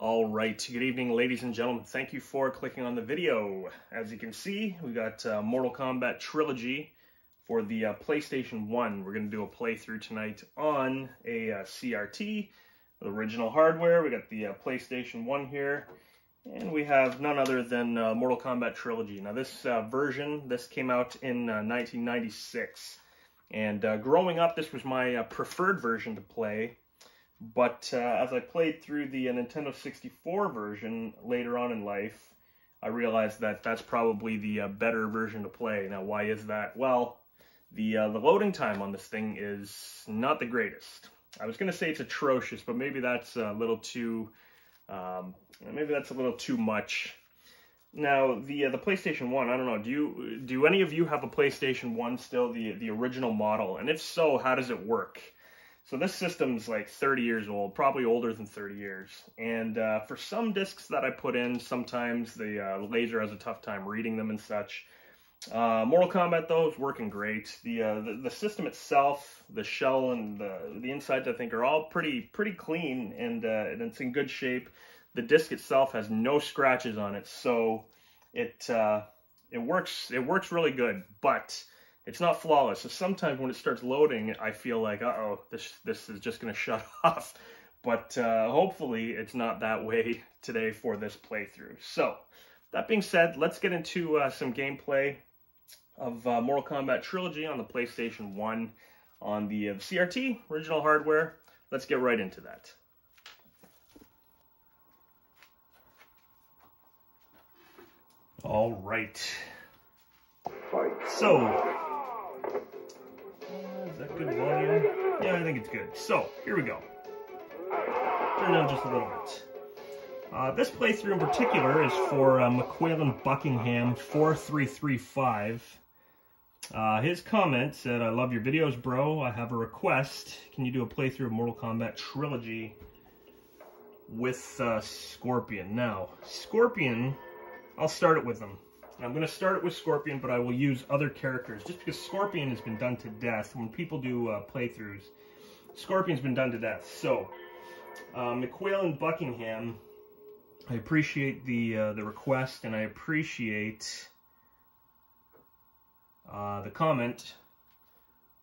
All right, good evening, ladies and gentlemen. Thank you for clicking on the video. As you can see, we got Mortal Kombat Trilogy for the PlayStation 1. We're going to do a playthrough tonight on a CRT, the original hardware. We got the PlayStation 1 here, and we have none other than Mortal Kombat Trilogy. Now this this came out in 1996, and growing up, this was my preferred version to play. But as I played through the Nintendo 64 version later on in life, I realized that that's probably the better version to play. Now, why is that? Well, the loading time on this thing is not the greatest. I was going to say it's atrocious, but maybe that's a little too much. Now, the PlayStation 1, I don't know. Do any of you have a PlayStation 1 still, the original model? And if so, how does it work? So this system's like 30 years old, probably older than 30 years. And for some discs that I put in, sometimes the laser has a tough time reading them and such. Mortal Kombat, though, is working great. The system itself, the shell and the insides, I think, are all pretty clean, and it's in good shape. The disc itself has no scratches on it, so it works really good, but it's not flawless. So sometimes when it starts loading, I feel like, uh-oh, this is just going to shut off. But hopefully it's not that way today for this playthrough. So that being said, let's get into some gameplay of Mortal Kombat Trilogy on the PlayStation 1 on the CRT, original hardware. Let's get right into that. All right. So, is that good volume? Yeah, I think it's good. So, here we go. Turn down just a little bit. This playthrough in particular is for McQuailin Buckingham 4335. His comment said, "I love your videos, bro. I have a request. Can you do a playthrough of Mortal Kombat Trilogy with Scorpion?" Now, Scorpion, I'll start it with him. I'm going to start it with Scorpion, but I will use other characters, just because Scorpion has been done to death. When people do playthroughs, Scorpion's been done to death. So, McQuailin Buckingham, I appreciate the request, and I appreciate the comment.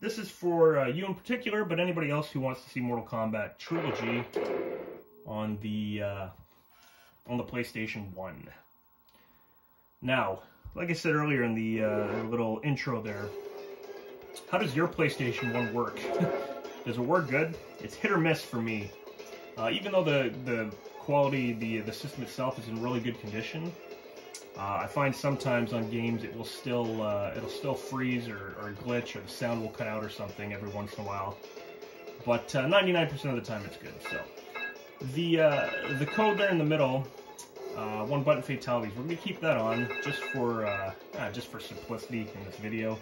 This is for you in particular, but anybody else who wants to see Mortal Kombat Trilogy on the PlayStation 1. Now, like I said earlier in the little intro there, how does your PlayStation 1 work? Does it work good? It's hit or miss for me. Even though the quality, the system itself is in really good condition, I find sometimes on games it will it'll still freeze or glitch, or the sound will cut out or something every once in a while. But 99% of the time it's good. So the code there in the middle. One button fatalities. We're going to keep that on just for simplicity in this video.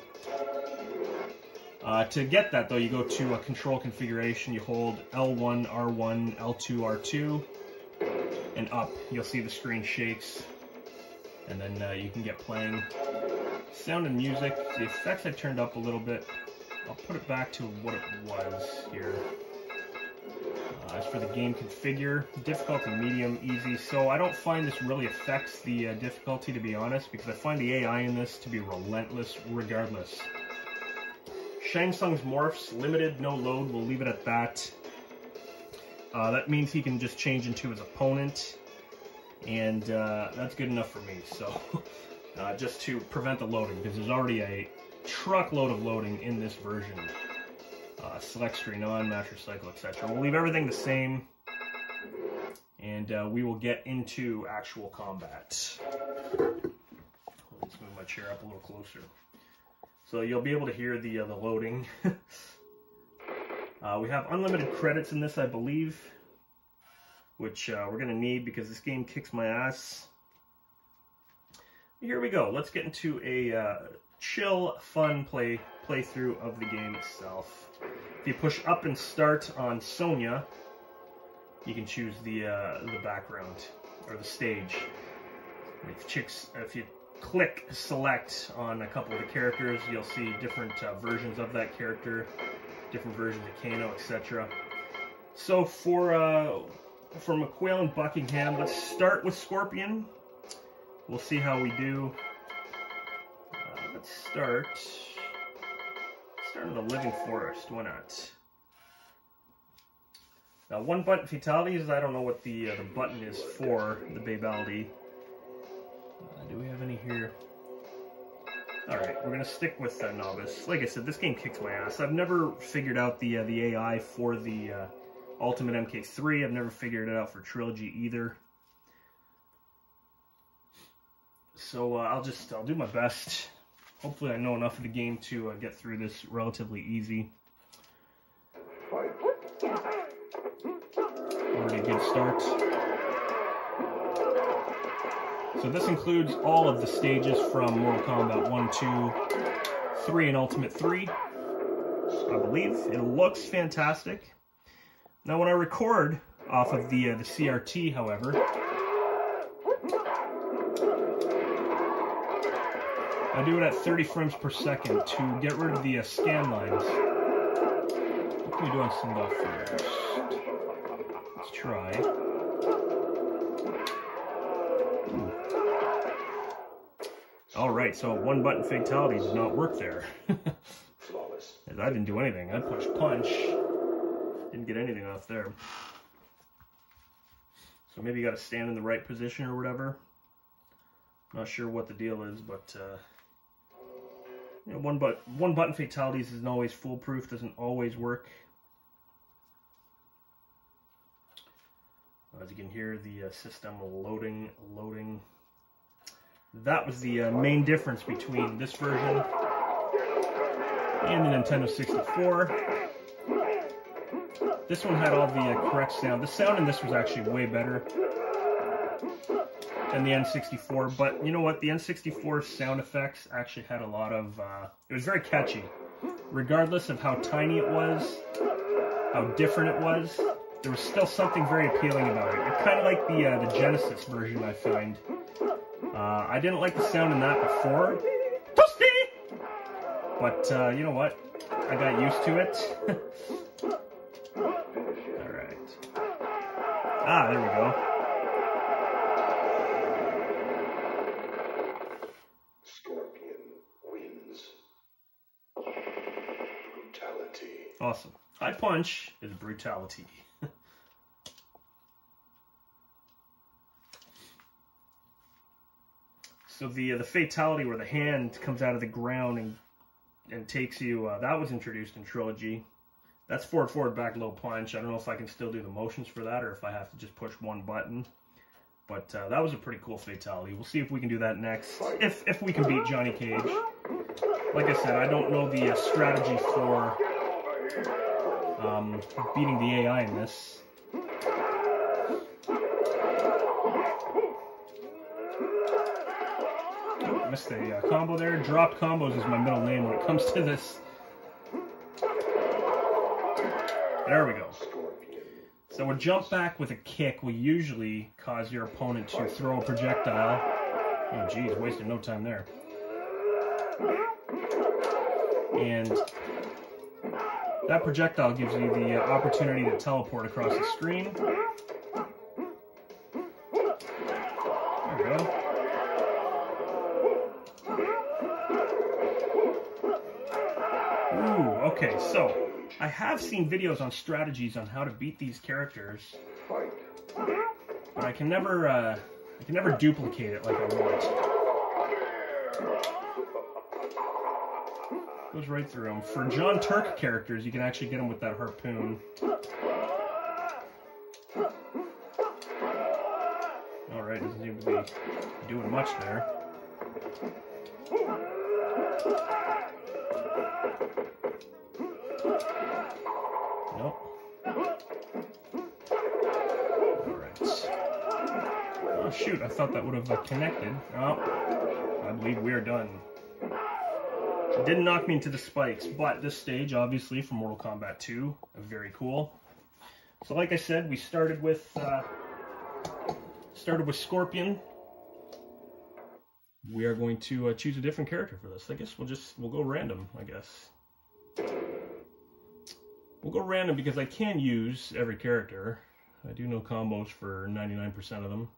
To get that, though, you go to a control configuration. You hold L1, R1, L2, R2, and up. You'll see the screen shakes, and then you can get playing. Sound and music. The effects I turned up a little bit. I'll put it back to what it was here. As for the game configure, difficulty medium, easy. So I don't find this really affects the difficulty, to be honest, because I find the AI in this to be relentless regardless. Shang Tsung's morphs, limited, no load, we'll leave it at that. That means he can just change into his opponent, and that's good enough for me. So just to prevent the loading, because there's already a truckload of loading in this version. Select screen on, master cycle, etc. We'll leave everything the same, and we will get into actual combat. Let's move my chair up a little closer, so you'll be able to hear the loading. We have unlimited credits in this, I believe, which we're going to need because this game kicks my ass. Here we go. Let's get into a chill, fun playthrough of the game itself. If you push up and start on Sonya, you can choose the background or the stage. If you click select on a couple of the characters, you'll see different versions of that character, different versions of Kano, etc. So for from McQuail and Buckingham. Let's start with Scorpion. We'll see how we do. Let's start in the Living Forest. Why not? Now, one button fatalities. I don't know what the button is for the Babaldi. Do we have any here? All right, we're gonna stick with Novice. Like I said, this game kicks my ass. I've never figured out the AI for the Ultimate MK3. I've never figured it out for Trilogy either. So I'll do my best. Hopefully I know enough of the game to get through this relatively easy. Already a good start. So this includes all of the stages from Mortal Kombat 1, 2, 3, and Ultimate 3, I believe. It looks fantastic. Now when I record off of the CRT, however, I do it at 30 frames per second to get rid of the scan lines. What can we do on Sindel first? Let's try. Alright, so one button fatality does not work there. I didn't do anything. I pushed punch. Didn't get anything off there. So maybe you gotta stand in the right position or whatever. Not sure what the deal is, but you know, one button fatalities isn't always foolproof, doesn't always work. As you can hear, the system loading. That was the main difference between this version and the Nintendo 64. This one had all the correct sound. The sound in this was actually way better than the N64, but you know what? The N64 sound effects actually had a lot of, it was very catchy. Regardless of how tiny it was, how different it was, there was still something very appealing about it. It's kind of like the Genesis version, I find. I didn't like the sound in that before, but you know what? I got used to it. Alright. Ah, there we go. Scorpion wins. Brutality. Awesome. High punch is brutality. So the fatality where the hand comes out of the ground and takes you, that was introduced in Trilogy. That's forward, back, low punch. I don't know if I can still do the motions for that or if I have to just push one button. But that was a pretty cool fatality. We'll see if we can do that next, if we can beat Johnny Cage. Like I said, I don't know the strategy for beating the AI in this. Oh, missed a combo there. Dropped combos is my middle name when it comes to this. There we go. So a jump back with a kick will usually cause your opponent to throw a projectile. Oh geez, wasted no time there. And that projectile gives you the opportunity to teleport across the screen. There we go. Ooh, okay, so I have seen videos on strategies on how to beat these characters, but I can never duplicate it like I want. Goes right through them. For John Turk characters, you can actually get them with that harpoon. Alright, doesn't seem to be doing much there. Nope. Alright. Oh shoot, I thought that would have connected. Oh, I believe we are done. It didn't knock me into the spikes, but this stage, obviously, from Mortal Kombat 2, very cool. So like I said, we started with Scorpion. We are going to choose a different character for this. I guess we'll go random, I guess. We'll go random because I can use every character. I do know combos for 99% of them.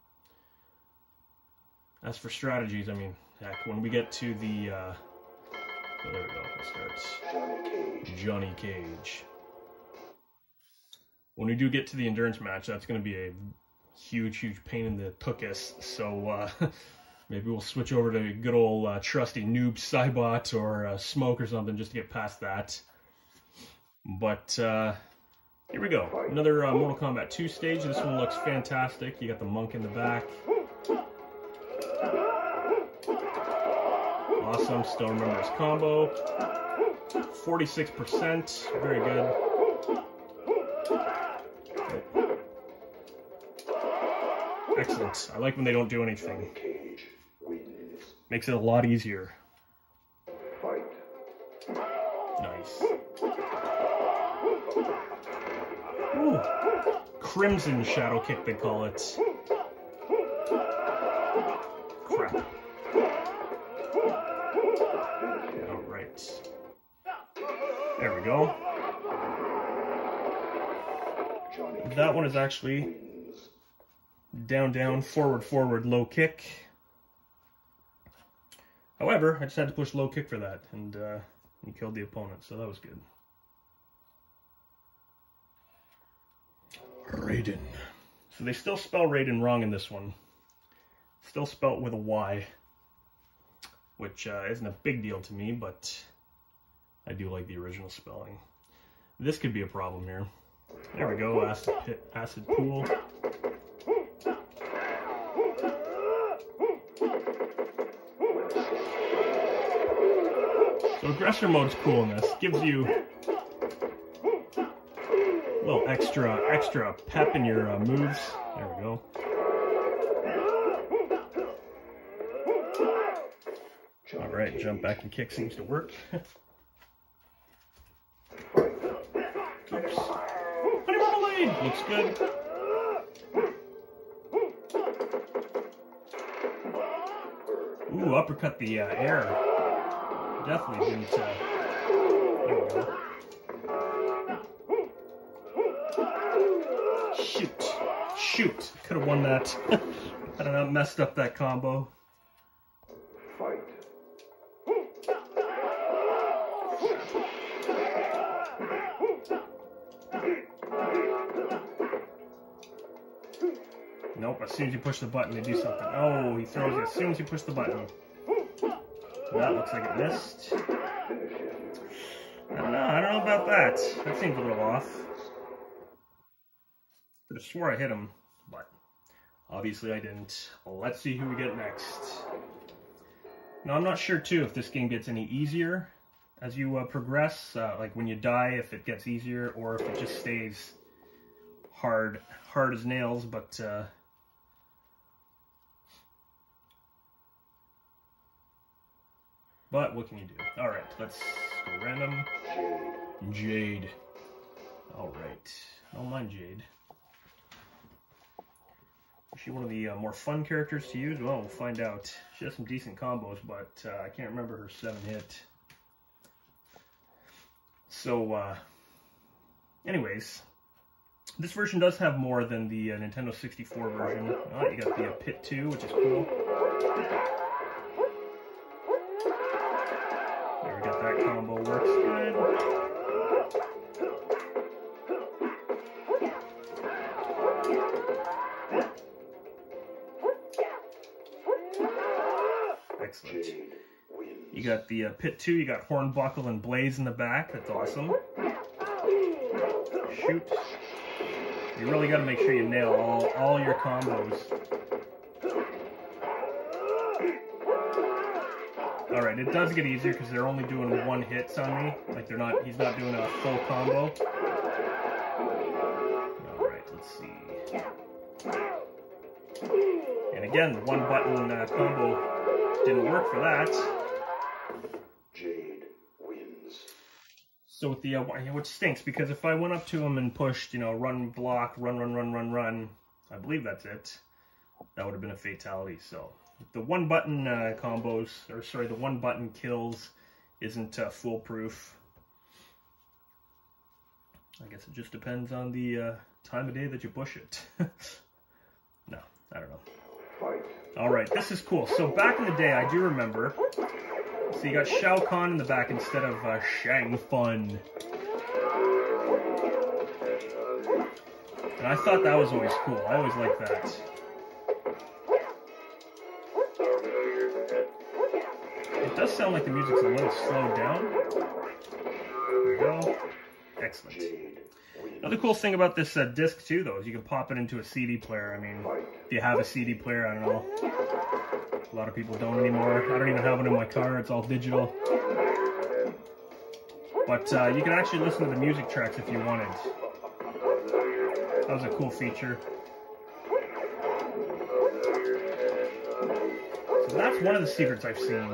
As for strategies, I mean, heck, when we get to the, so there we go, it starts. Johnny Cage. When we do get to the endurance match, that's going to be a huge, huge pain in the tuchus, so maybe we'll switch over to good old trusty Noob Cybot or Smoke or something just to get past that. But here we go. Another Mortal Kombat 2 stage. This one looks fantastic. You got the monk in the back. Awesome. Still remember his combo. 46%. Very good. Excellent. I like when they don't do anything. Makes it a lot easier. Nice. Ooh. Crimson Shadow Kick, they call it. Crap. Alright. There we go. That one is actually down, down, forward, forward, low kick. However, I just had to push low kick for that, and he killed the opponent, so that was good. Raiden. So they still spell Raiden wrong in this one. Still spelt with a Y, which isn't a big deal to me, but I do like the original spelling. This could be a problem here. There we go, acid pool. So aggressor mode's cool in this. Gives you a little extra pep in your moves. There we go. Alright, jump back and kick seems to work. Oops. Honey Blade! Looks good. Ooh, uppercut the air. Definitely didn't, there we go. Shoot, could have won that. Had I not messed up that combo. Fight. Nope, as soon as you push the button, they do something. Oh, he throws it as soon as you push the button. That looks like it missed. I don't know about that. That seems a little off. Could have swore I hit him, but obviously I didn't. Well, let's see who we get next. Now, I'm not sure, too, if this game gets any easier as you progress. Like when you die, if it gets easier, or if it just stays hard as nails, but what can you do? Alright, let's go random. Jade. Alright. I don't mind Jade. Is she one of the more fun characters to use? Well, we'll find out. She has some decent combos, but I can't remember her 7-hit. So, anyways, this version does have more than the Nintendo 64 version. You got the Pit 2, which is cool. There we got that combo, works good. Excellent. You got the Pit 2, you got Hornbuckle and Blaze in the back, that's awesome. Shoot. You really got to make sure you nail all your combos. Alright, it does get easier because they're only doing one hits on me. Like he's not doing a full combo. Alright, let's see. And again, the one button combo didn't work for that. Jade wins. So with the, which stinks, because if I went up to him and pushed, run, block, run, I believe that's it, that would have been a fatality. So the one button combos, or sorry, the one button kills isn't foolproof. I guess it just depends on the time of day that you push it. No, I don't know. Fight. All right, this is cool. So back in the day, I do remember. So you got Shao Kahn in the back instead of Shang Fun. And I thought that was always cool. I always liked that. It does sound like the music's a little slowed down. There we go. Excellent. Another cool thing about this disc too, though, is you can pop it into a CD player. I mean, if you have a CD player, I don't know. A lot of people don't anymore. I don't even have it in my car. It's all digital. But you can actually listen to the music tracks if you wanted. That was a cool feature. So that's one of the secrets I've seen.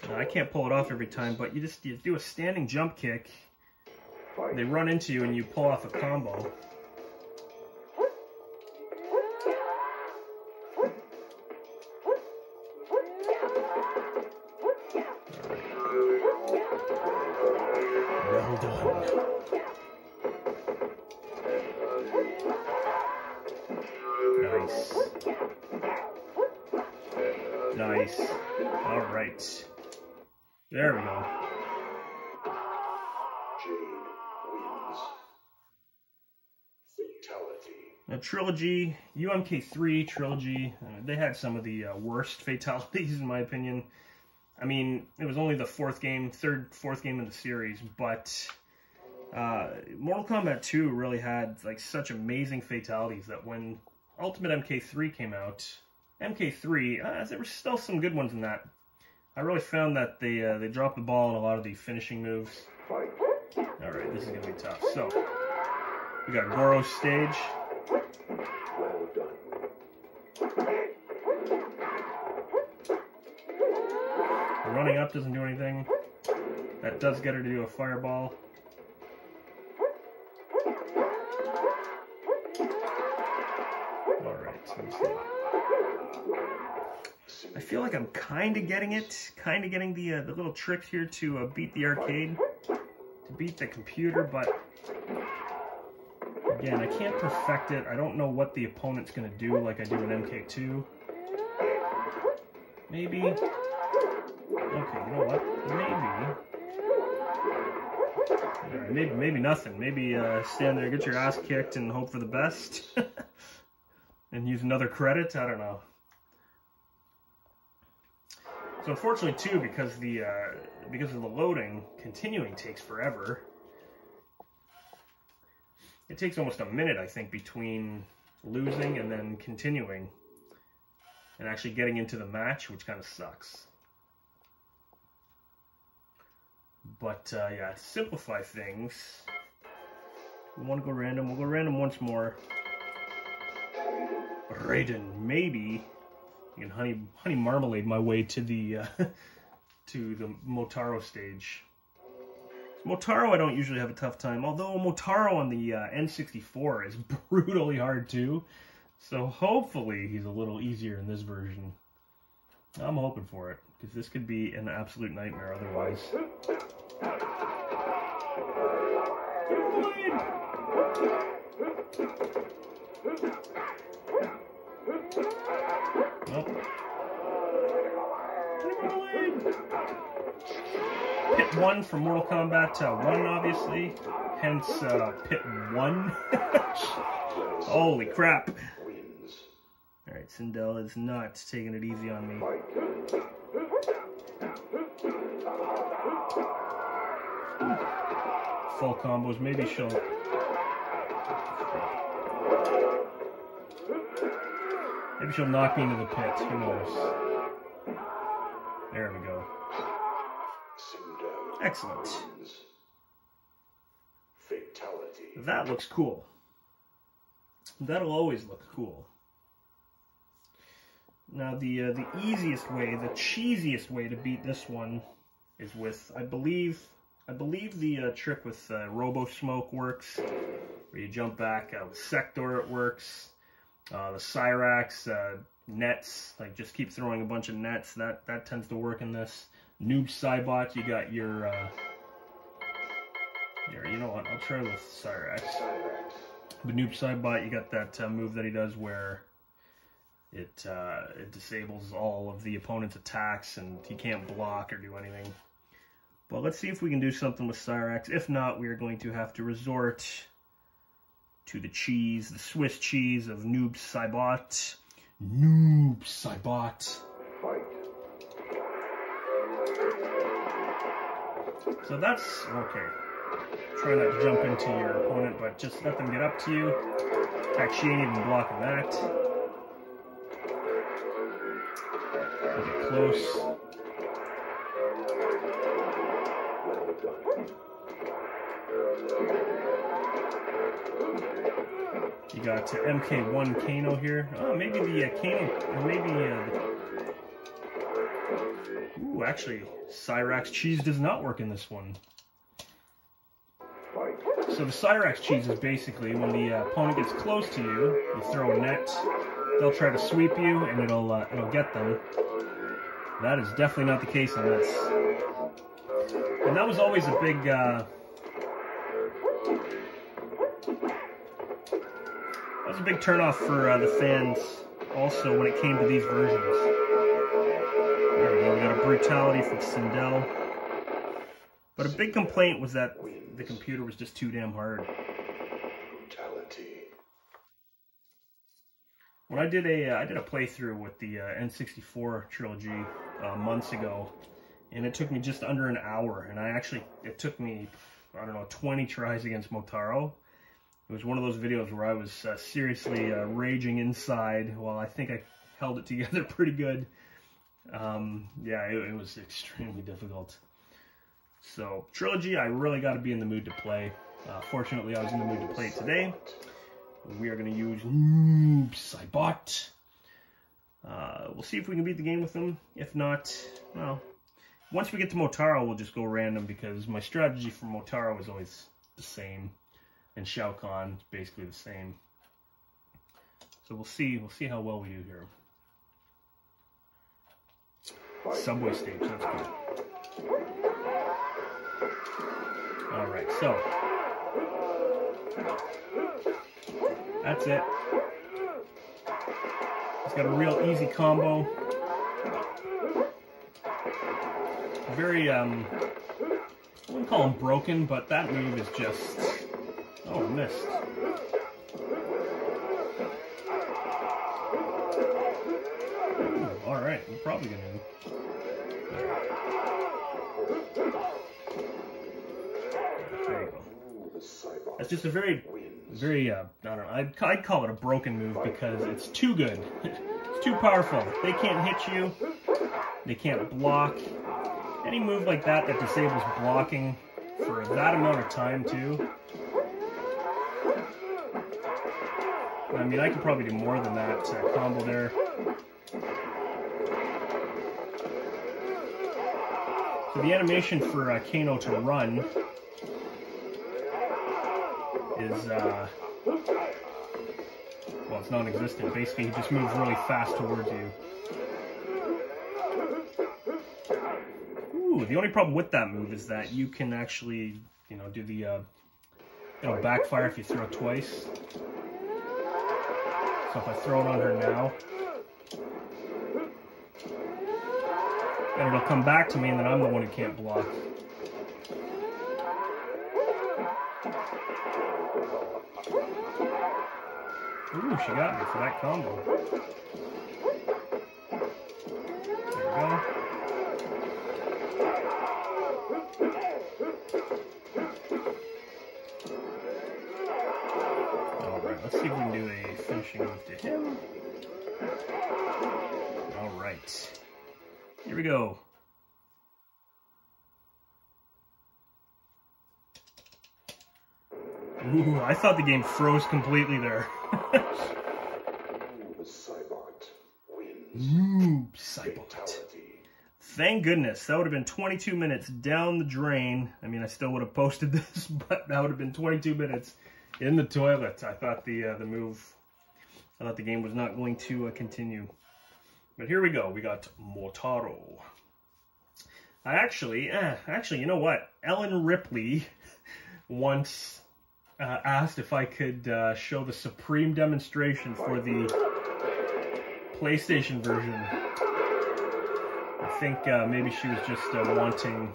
Now, I can't pull it off every time, but you do a standing jump kick. They run into you and you pull off a combo. Well done. Nice. Nice. All right. There we go. Now, Trilogy, UMK3 Trilogy, they had some of the worst fatalities in my opinion. I mean, it was only the fourth game in the series, but Mortal Kombat 2 really had like such amazing fatalities that when Ultimate MK3 came out, MK3, there were still some good ones in that. I really found that they dropped the ball on a lot of the finishing moves. Alright, this is going to be tough. So, we got Goro's stage. Well done. Running up doesn't do anything. That does get her to do a fireball. Alright, so let's see. I feel like I'm kind of getting it. Kind of getting the little tricks here to beat the arcade. To beat the computer, but again, I can't perfect it. I don't know what the opponent's going to do like I do in MK2. Maybe. Okay, you know what? Maybe. Alright, maybe nothing. Maybe stand there, get your ass kicked, and hope for the best. And use another credit? I don't know. So unfortunately, too, because of the loading, continuing takes forever. It takes almost a minute, I think, between losing and then continuing. And actually getting into the match, which kind of sucks. But, yeah, to simplify things, we want to go random. We'll go random once more. Raiden, maybe I can honey marmalade my way to the Motaro stage. Motaro I don't usually have a tough time, although Motaro on the N64 is brutally hard too. So hopefully he's a little easier in this version. I'm hoping for it, because this could be an absolute nightmare otherwise. Nope. Pit 1 from Mortal Kombat 1, obviously. Hence, Pit 1. Holy crap. Alright, Sindel is not taking it easy on me. Full combos. Maybe she'll... Maybe she'll knock me into the pit. Who knows? There we go. Excellent. That looks cool. That'll always look cool. Now the easiest way, the cheesiest way to beat this one is with, I believe the trick with Robo Smoke works, where you jump back. With Sector it works. The Cyrax nets, like just keep throwing a bunch of nets. That tends to work in this. Noob Cybot, you got your Here, you know what? I'll try with Cyrax. But Noob Saibot, you got that move that he does where it disables all of the opponent's attacks and he can't block or do anything. But let's see if we can do something with Cyrax. If not, we are going to have to resort to the cheese, the Swiss cheese of Noob Saibot. Noob Saibot. So that's okay. Try not to jump into your opponent, but just let them get up to you. In fact, she ain't even blocking that. Get close. You got MK1 Kano here. Oh, maybe the Kano, or maybe ooh, actually, Cyrax cheese does not work in this one. So the Cyrax cheese is basically when the opponent gets close to you, you throw a net, they'll try to sweep you, and it'll get them. That is definitely not the case in this. And that was always a big turnoff for the fans. Also, when it came to these versions. There we go. We got a brutality from Sindel. But a big complaint was that the computer was just too damn hard. Brutality. When I did a playthrough with the N64 trilogy months ago, and it took me just under an hour, and it took me, I don't know, 20 tries against Motaro. It was one of those videos where I was seriously raging inside while I think I held it together pretty good. Yeah, it was extremely difficult. So, Trilogy, I really got to be in the mood to play. Fortunately, I was in the mood to play it today. We are going to use Noob Saibot. We'll see if we can beat the game with them. If not, well, once we get to Motaro, we'll just go random because my strategy for Motaro is always the same. And Shao Kahn is basically the same. So we'll see how well we do here. Subway stage, that's good. Alright, so that's it. It's got a real easy combo. Very, I wouldn't call him broken, but that move is just... Oh, missed. Alright, we're probably gonna... There you go. That's just a very, I don't know, I'd call it a broken move because it's too good. It's too powerful. They can't hit you. They can't block. Any move like that disables blocking for that amount of time, too. I mean, I could probably do more than that combo there. So the animation for Kano to run is, well, it's non-existent. Basically, he just moves really fast towards you. Ooh, the only problem with that move is that you can actually, you know, do the, it'll backfire if you throw twice. So if I throw it on her now, and it'll come back to me, and then I'm the one who can't block. Ooh, she got me for that combo. There we go. Alright, let's see if we can do a finishing move to him. Alright. Here we go. Ooh, I thought the game froze completely there. Noob Saibot. Thank goodness. That would have been 22 minutes down the drain. I mean, I still would have posted this, but that would have been 22 minutes in the toilet. I thought the game was not going to continue. But here we go. We got Motaro. Actually, you know what? Ellen Ripley once asked if I could show the Supreme demonstration for the PlayStation version. I think maybe she was just wanting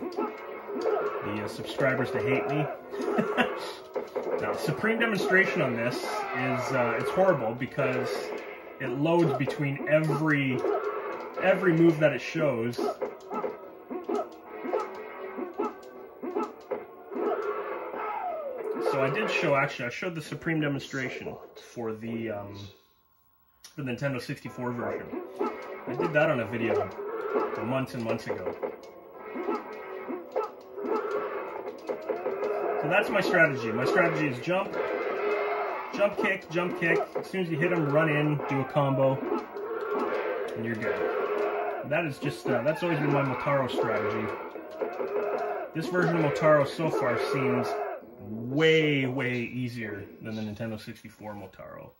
the subscribers to hate me. Now, Supreme demonstration on this is it's horrible because it loads between every move that it shows. So I did show, actually, I showed the Supreme demonstration for the Nintendo 64 version. I did that on a video months and months ago. So that's my strategy. My strategy is jump, jump kick, jump kick. As soon as you hit them, run in, do a combo, and you're good. That is just, that's always been my Motaro strategy. This version of Motaro so far seems way, way easier than the Nintendo 64 Motaro.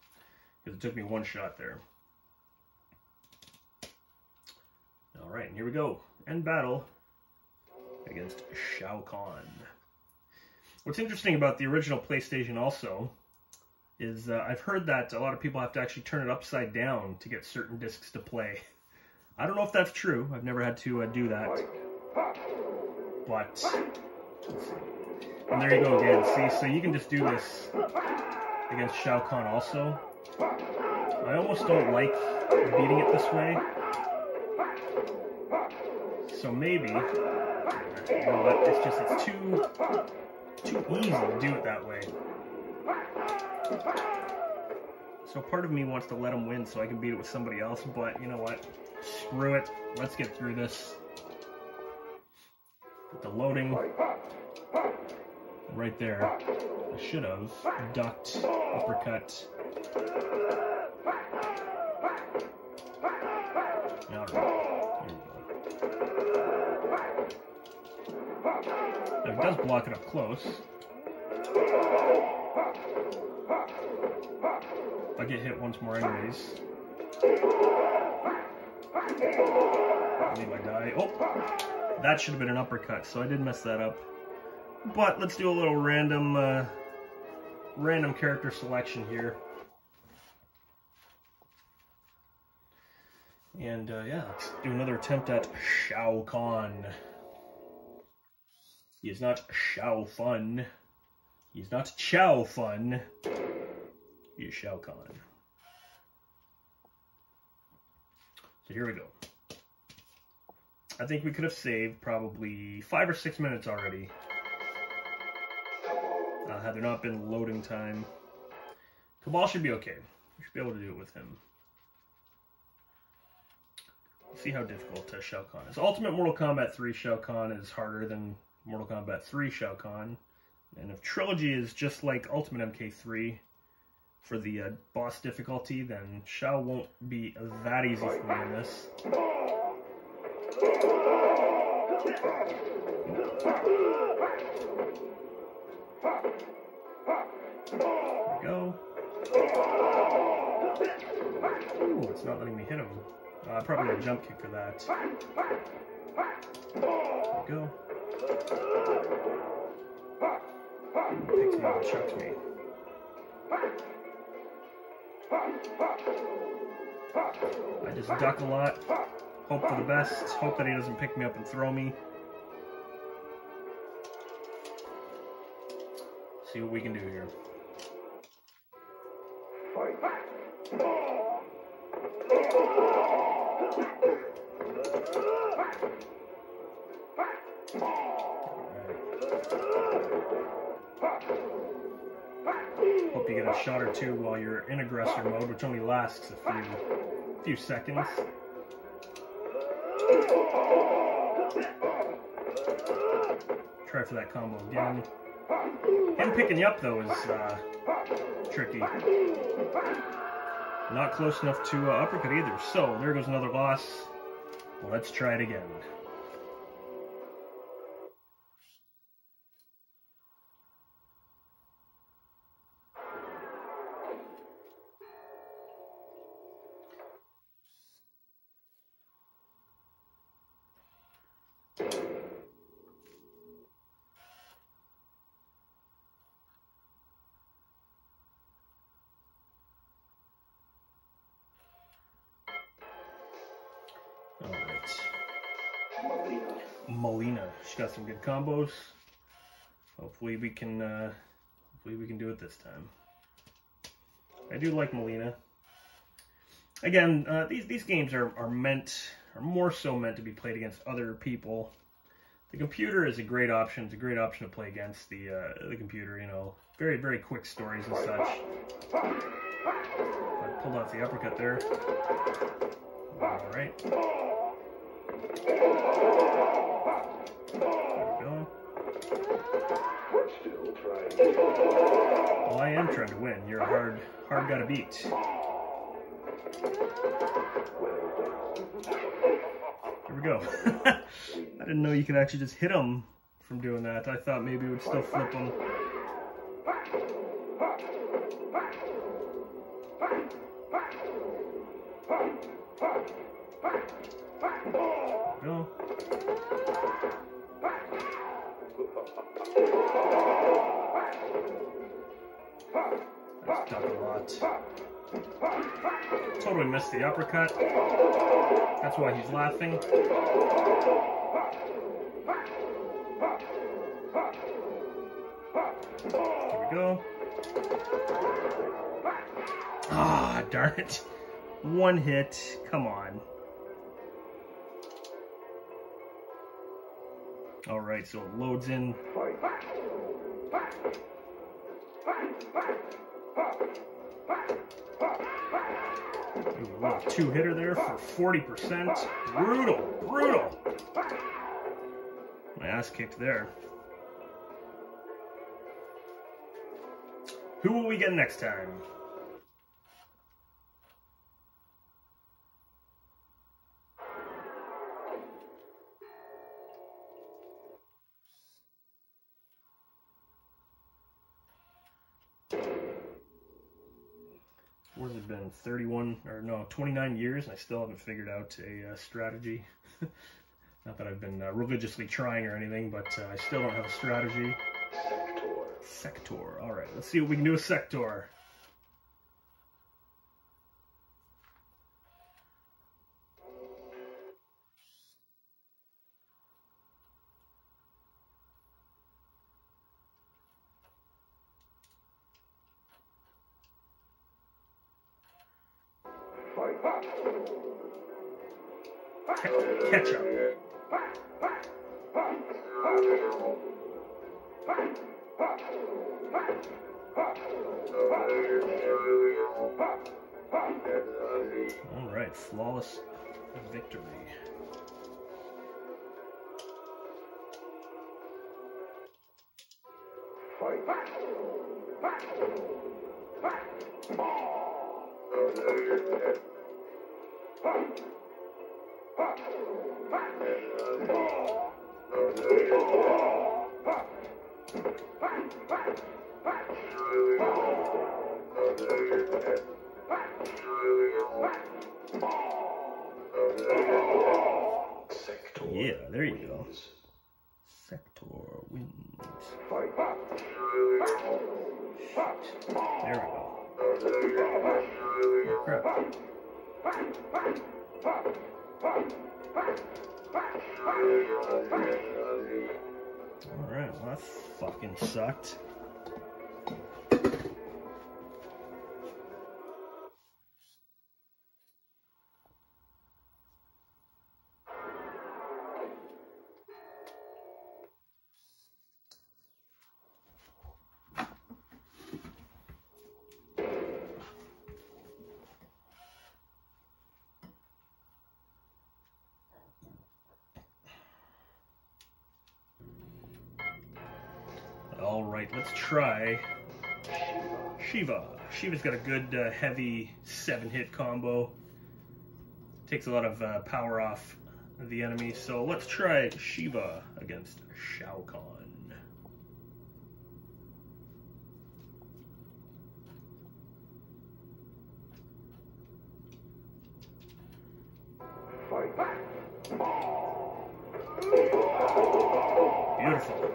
Because it took me one shot there. Alright, and here we go. End battle against Shao Kahn. What's interesting about the original PlayStation also is I've heard that a lot of people have to actually turn it upside down to get certain discs to play. I don't know if that's true. I've never had to do that. But, let's see. And there you go again. See, so you can just do this against Shao Kahn also. I almost don't like beating it this way. So maybe, you know what, it's too easy to do it that way. So part of me wants to let him win so I can beat it with somebody else, but you know what? Screw it. Let's get through this. With the loading right there. I should have ducked, uppercut. Alright, here we go. Now it does block it up close. I get hit once more anyways. I believe I die. Oh! That should have been an uppercut, so I did mess that up. But let's do a little random character selection here. And yeah, let's do another attempt at Shao Kahn. He is not Shao Fun. He's not Chow Fun. He is Shao Kahn. So here we go. I think we could have saved probably 5 or 6 minutes already. Had there not been loading time. Cabal should be okay. We should be able to do it with him. Let's see how difficult Shao Kahn is. Ultimate Mortal Kombat 3 Shao Kahn is harder than Mortal Kombat 3 Shao Kahn. And if Trilogy is just like Ultimate MK3 for the boss difficulty, then Shao won't be that easy for me in this. There we go. Ooh, it's not letting me hit him. Probably a jump kick for that. There we go. Picks me up and chucks me. I just duck a lot. Hope for the best. Hope that he doesn't pick me up and throw me. See what we can do here. Hope you get a shot or two while you're in aggressor mode, which only lasts a few seconds. Try for that combo again. Him picking you up though is tricky. Not close enough to uppercut either. So there goes another loss. Let's try it again. Melina. She's got some good combos. Hopefully we can do it this time. I do like Melina. Again, these games are more so meant to be played against other people. The computer is a great option. It's a great option to play against the computer. You know, very, very quick stories and such. I pulled off the uppercut there. All right. There we go. Well, I am trying to win. You're a hard guy to beat. Here we go. I didn't know you could actually just hit him from doing that. I thought maybe it would still flip him. There we go. That's done a lot. Totally missed the uppercut. That's why he's laughing. Here we go. Ah, darn it. One hit. Come on. Alright, so it loads in. Ooh, a little two-hitter there for 40%. Brutal, brutal. My ass kicked there. Who will we get next time? What has it been? 29 years, and I still haven't figured out a strategy. Not that I've been religiously trying or anything, but I still don't have a strategy. Sector. All right, let's see what we can do with Sector. Ketchup. All right, flawless victory. Yeah, there you go. Sector wins. Shit. There we go. Oh, crap. Alright, well that fucking sucked. Alright, let's try Shiva. Shiva's got a good heavy 7-hit combo. Takes a lot of power off the enemy, so let's try Shiva against Shao Kahn. Beautiful.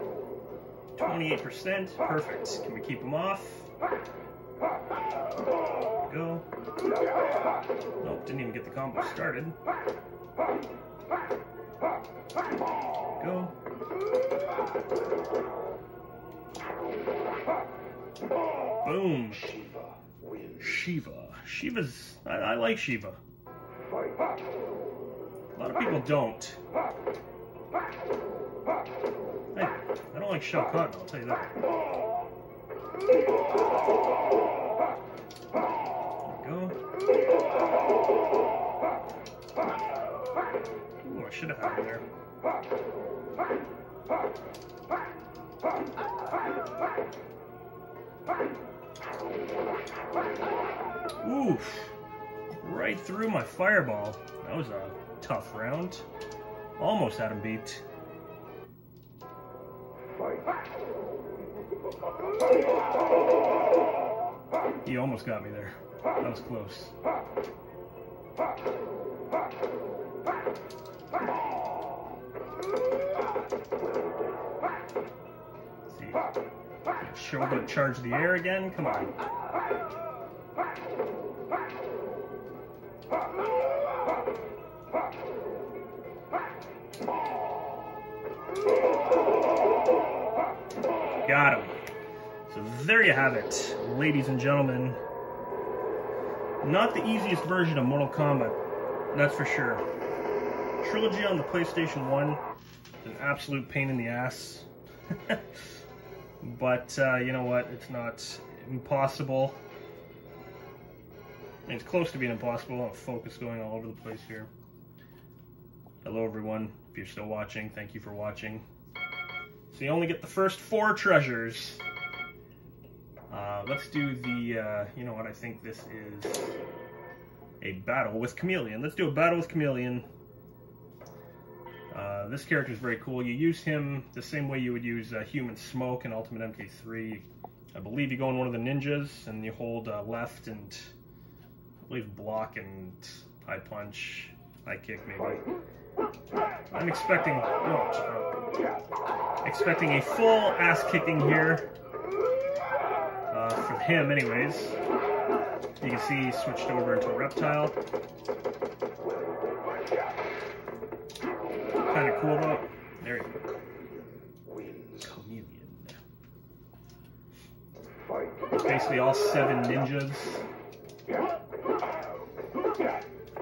28%, perfect. Can we keep him off? There we go. Nope, didn't even get the combo started. Go. Boom. Shiva. Shiva's... I like Shiva. A lot of people don't. I don't like Shao Kahn, I'll tell you that. There we go. Ooh, I should have had him there. Oof. Right through my fireball. That was a tough round. Almost had him beat. He almost got me there. That was close. Let's see. Shoulder charge the air again. Come on. Got him. So there you have it, ladies and gentlemen. Not the easiest version of Mortal Kombat, that's for sure. Trilogy on the PlayStation 1 is an absolute pain in the ass. But you know what, it's not impossible. It's close to being impossible. I'll focus going all over the place here. Hello everyone, if you're still watching, thank you for watching. So you only get the first 4 treasures. Let's do the, you know what, I think this is a battle with Chameleon. Let's do a battle with Chameleon. This character is very cool. You use him the same way you would use Human Smoke in Ultimate MK3. I believe you go in one of the ninjas and you hold left and I believe block and high punch, high kick maybe. I'm expecting a full ass kicking here for him anyways. You can see he switched over into a reptile. Kind of cool though. There you go. Chameleon. It's basically all 7 ninjas.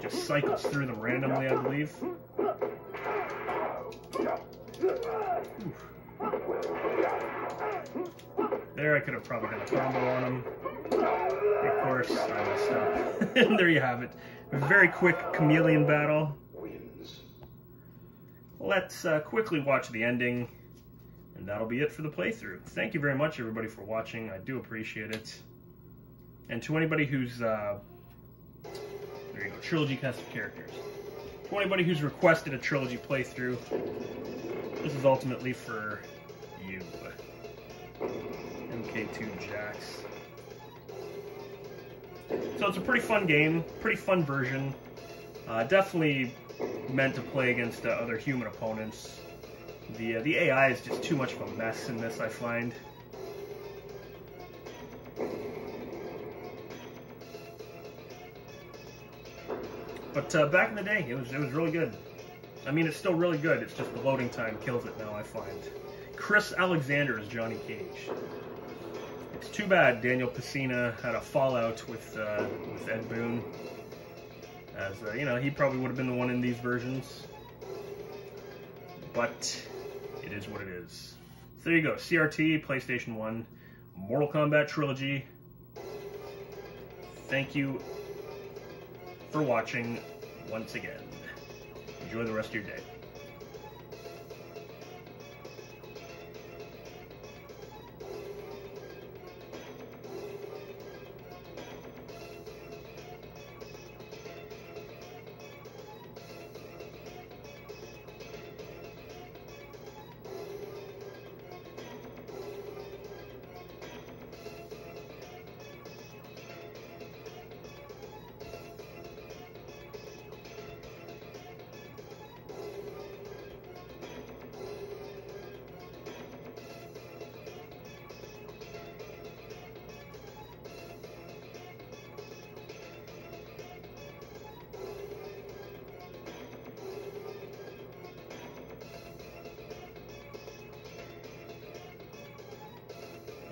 Just cycles through them randomly, I believe. Oof. There, I could have probably done a combo on him. Of course, I messed up. And there you have it. A very quick Chameleon battle. Let's quickly watch the ending, and that'll be it for the playthrough. Thank you very much, everybody, for watching. I do appreciate it. And to anybody who's, there you go, Trilogy custom characters. To anybody who's requested a Trilogy playthrough, this is ultimately for you. MK2 Jax. So it's a pretty fun game, pretty fun version. Definitely meant to play against other human opponents. The AI is just too much of a mess in this, I find. But back in the day, it was really good. I mean, it's still really good. It's just the loading time kills it now, I find. Chris Alexander is Johnny Cage. It's too bad Daniel Pesina had a fallout with Ed Boon. As, you know, he probably would have been the one in these versions. But it is what it is. So there you go. CRT, PlayStation 1, Mortal Kombat Trilogy. Thank you for watching once again. Enjoy the rest of your day.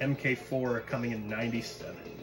MK4 coming in '97.